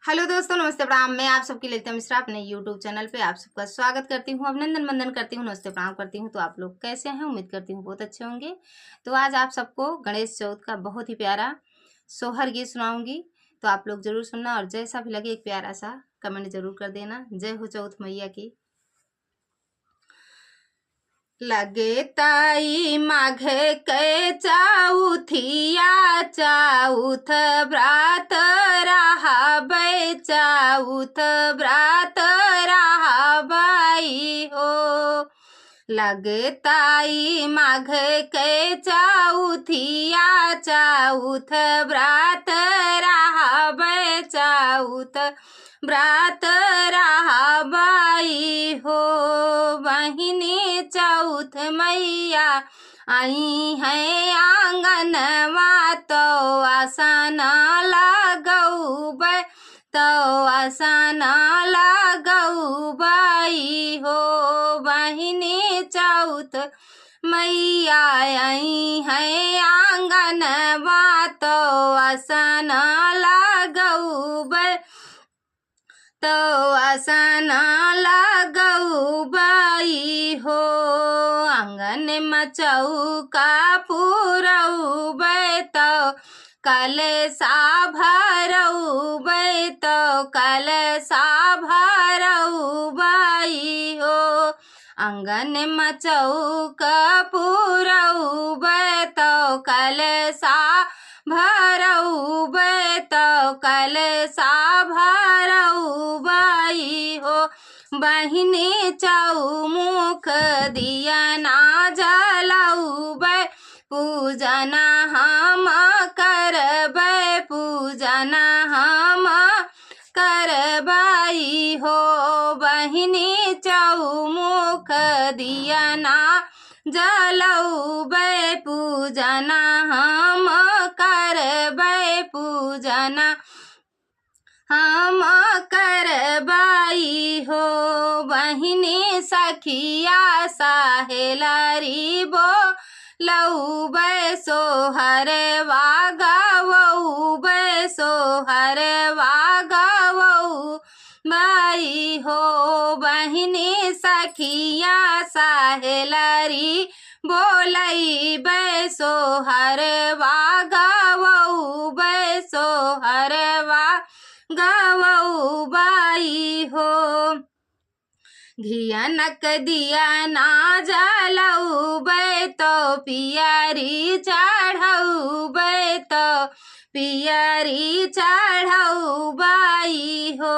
Hello दोस्तों, नमस्ते प्रणाम। मैं आप सबकी ललिता मिश्रा अपने यूट्यूब चैनल पे आप सबका स्वागत करती हूँ, अभिनंदन वंदन करती हूँ, नमस्ते प्रणाम करती हूँ। तो आप लोग कैसे हैं? उम्मीद करती हूँ बहुत अच्छे होंगे। तो आज आप सबको गणेश चौथ का बहुत ही प्यारा सोहर गीत सुनाऊंगी। तो आप लोग जरूर सुनना और जैसा भी लगे एक प्यारा सा कमेंट जरूर कर देना। जय हो चौथ मैया की। लगे ताई माघ के चाउथिया चाउथ व्रत रहाबै चाउथ व्रत रहाबै हो। लगे ताई माघ के चाउथिया चाउथ व्रत रहाबै चाउथ व्रत रहाबै हो। बहिनी चौथ मैया आई है आंगनवा तो आसन लगौबै तो आसन लगौबै हो। बहिनी चौथ मैया आई है आंगनवा तो आसन लगौबै तो आसन लगौबै हो। आंगन में चौका पुरौबै तो कलशा भरौबै तो कलशा भरौबै हो। आंगन में चौका पुरौबै तो कलशा भरौबै तो कलशा भरौबै हो। बहिनी चौमुख दिया ना जलौबै पूजन हम करबै पूजन हम करबै हो। बहिनी चौमुख दिया ना जलौबै पूजन हम करबै पूजन हम करबै हो। बहिनी सखिया सहेलरी बोलौबै सोहरवा गवौबै सोहरवा गवौबै हो। बहिनी सखिया सहेलरी बोलैबै सोहरवा गवौबै सोहरवा गवौबै हो। घियनक दिया ना जलौबै तो पियरी चढ़ौबै तो पियरी चढ़ौबै हो।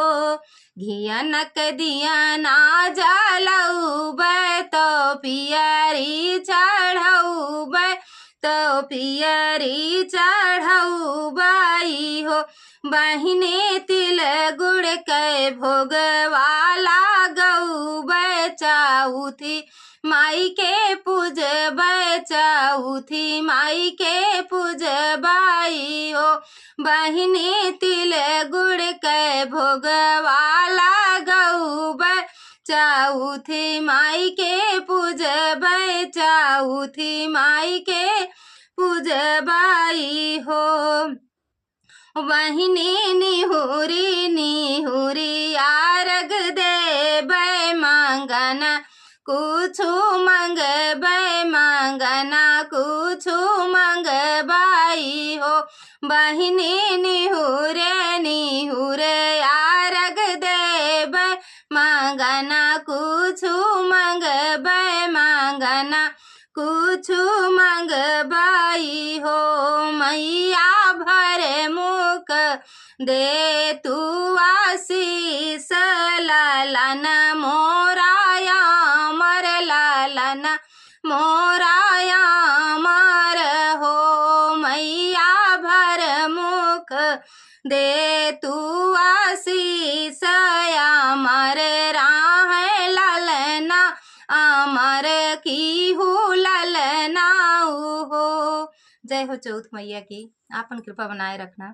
घियनक दिया ना जलौबै तो पियरी चढ़ौबै तो पियरी चढ़ौबै हो। बहिनी तिल गुड़ के भोगवा लगौबै चाउथी माई के पूजबै चाउथी माई के पूजबै हो। बहिनी तिल गुड़ के भोगवा लगौबै चाउथी माई के पूजबै चाउथी माई के पूजबै हो। बहिनी निहुरी निहुरी आरग देबै मंगना कुछु मंगबै मंगना कुछु मंगबै हो। बहिनी निहुरे निहुरे आरग देबै मंगना कुछु मंगबै मंगना कुछु मंगबै हो। मैया भर मुख दे तू आशीष लालन मोराया मर लालन मोराया मर हो। मैया भर मुख दे तू आशीष अमर राह ललना अमर की हूँ ललना हो। जय हो चौथ मैया की। आपन कृपा बनाए रखना।